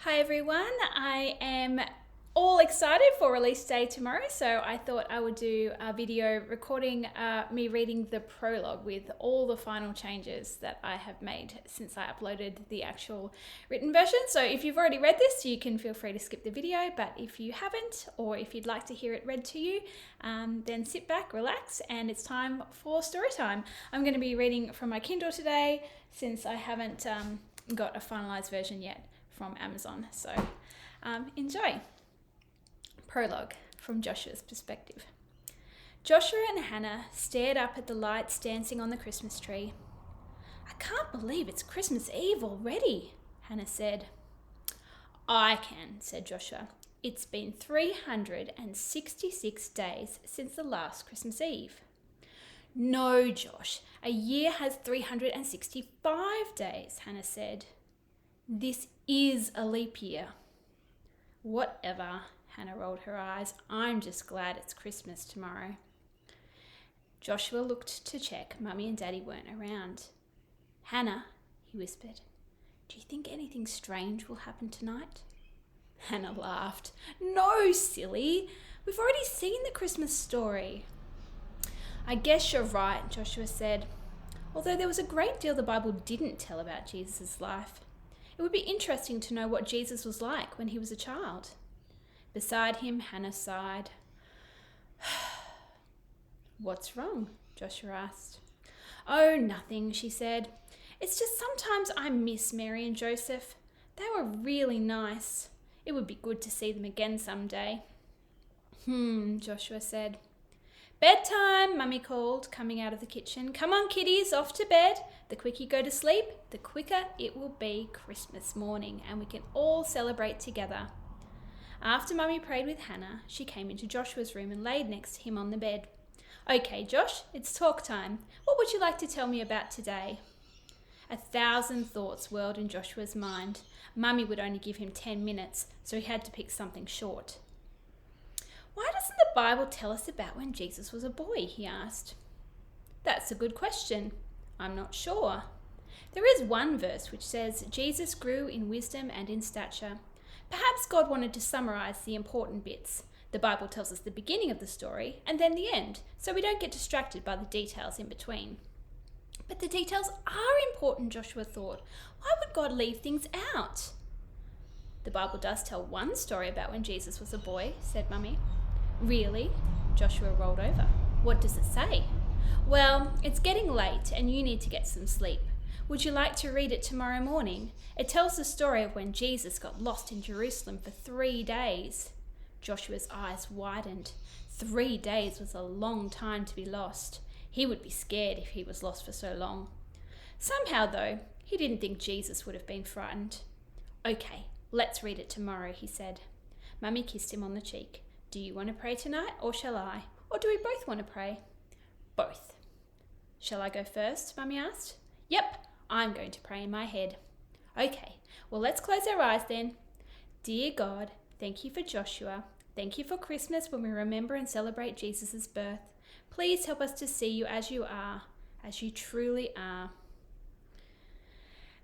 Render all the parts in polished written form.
Hi everyone, I am all excited for release day tomorrow, so I thought I would do a video recording me reading the prologue with all the final changes that I have made since I uploaded the actual written version. So if you've already read this, you can feel free to skip the video, but if you haven't, or if you'd like to hear it read to you, then sit back, relax, and it's time for story time. I'm going to be reading from my Kindle today since I haven't got a finalized version yet from Amazon, so enjoy. Prologue from Joshua's perspective. Joshua and Hannah stared up at the lights dancing on the Christmas tree. "I can't believe it's Christmas Eve already," Hannah said. "I can," said Joshua. "It's been 366 days since the last Christmas Eve." "No, Josh, a year has 365 days, Hannah said. "This is a leap year." "Whatever," Hannah rolled her eyes. "I'm just glad it's Christmas tomorrow." Joshua looked to check Mummy and Daddy weren't around. "Hannah," he whispered, "do you think anything strange will happen tonight?" Hannah laughed. "No, silly. We've already seen the Christmas story." "I guess you're right," Joshua said, although there was a great deal the Bible didn't tell about Jesus' life. It would be interesting to know what Jesus was like when he was a child. Beside him, Hannah sighed. "What's wrong?" Joshua asked. "Oh, nothing," she said. "It's just sometimes I miss Mary and Joseph. They were really nice. It would be good to see them again someday." Joshua said. "Bedtime," Mummy called, coming out of the kitchen. "Come on, kiddies, off to bed. The quicker you go to sleep, the quicker it will be Christmas morning, and we can all celebrate together." After Mummy prayed with Hannah, she came into Joshua's room and laid next to him on the bed. "Okay, Josh, it's talk time. What would you like to tell me about today?" 1,000 thoughts whirled in Joshua's mind. Mummy would only give him 10 minutes, so he had to pick something short. "Why doesn't the Bible tell us about when Jesus was a boy?" he asked. "That's a good question. I'm not sure. There is one verse which says Jesus grew in wisdom and in stature. Perhaps God wanted to summarize the important bits. The Bible tells us the beginning of the story and then the end, so we don't get distracted by the details in between." "But the details are important," Joshua thought. "Why would God leave things out?" "The Bible does tell one story about when Jesus was a boy," said Mummy. "Really?" Joshua rolled over. "What does it say?" "Well, it's getting late and you need to get some sleep. Would you like to read it tomorrow morning? It tells the story of when Jesus got lost in Jerusalem for 3 days. Joshua's eyes widened. 3 days was a long time to be lost. He would be scared if he was lost for so long. Somehow, though, he didn't think Jesus would have been frightened. "Okay, let's read it tomorrow," he said. Mummy kissed him on the cheek. "Do you want to pray tonight, or shall I? Or do we both want to pray?" "Both." "Shall I go first?" Mummy asked. "Yep, I'm going to pray in my head." "Okay, well, let's close our eyes then. Dear God, thank you for Joshua. Thank you for Christmas when we remember and celebrate Jesus' birth. Please help us to see you as you are, as you truly are.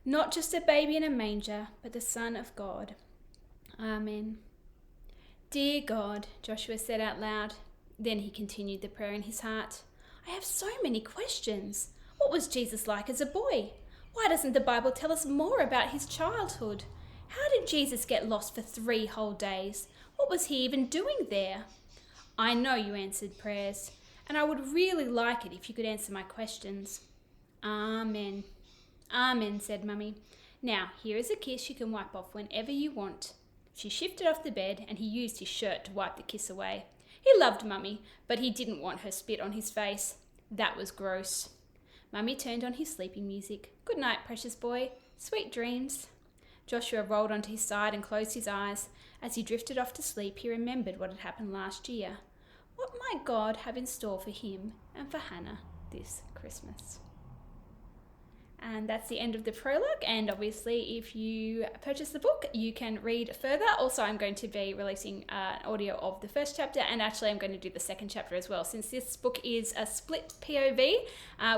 Not just a baby in a manger, but the Son of God. Amen." "Dear God," Joshua said out loud. Then he continued the prayer in his heart. "I have so many questions. What was Jesus like as a boy? Why doesn't the Bible tell us more about his childhood? How did Jesus get lost for 3 whole days? What was he even doing there? I know you answered prayers, and I would really like it if you could answer my questions." "Amen." "Amen," said Mummy. "Now, here is a kiss you can wipe off whenever you want." She shifted off the bed and he used his shirt to wipe the kiss away. He loved Mummy, but he didn't want her spit on his face. That was gross. Mummy turned on his sleeping music. "Good night, precious boy. Sweet dreams." Joshua rolled onto his side and closed his eyes. As he drifted off to sleep, he remembered what had happened last year. What might God have in store for him and for Hannah this Christmas? And that's the end of the prologue. And obviously, if you purchase the book, you can read further. Also, I'm going to be releasing an audio of the first chapter, and actually I'm going to do the second chapter as well. Since this book is a split POV,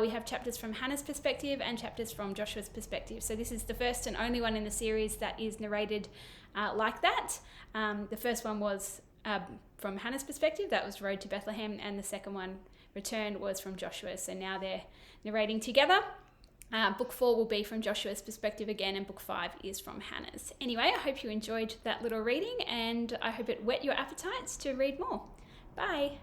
we have chapters from Hannah's perspective and chapters from Joshua's perspective. So this is the first and only one in the series that is narrated like that. The first one was from Hannah's perspective, that was Road to Bethlehem, and the second one, Return, was from Joshua. So now they're narrating together. Book 4 will be from Joshua's perspective again, and book 5 is from Hannah's. Anyway, I hope you enjoyed that little reading, and I hope it whet your appetites to read more. Bye.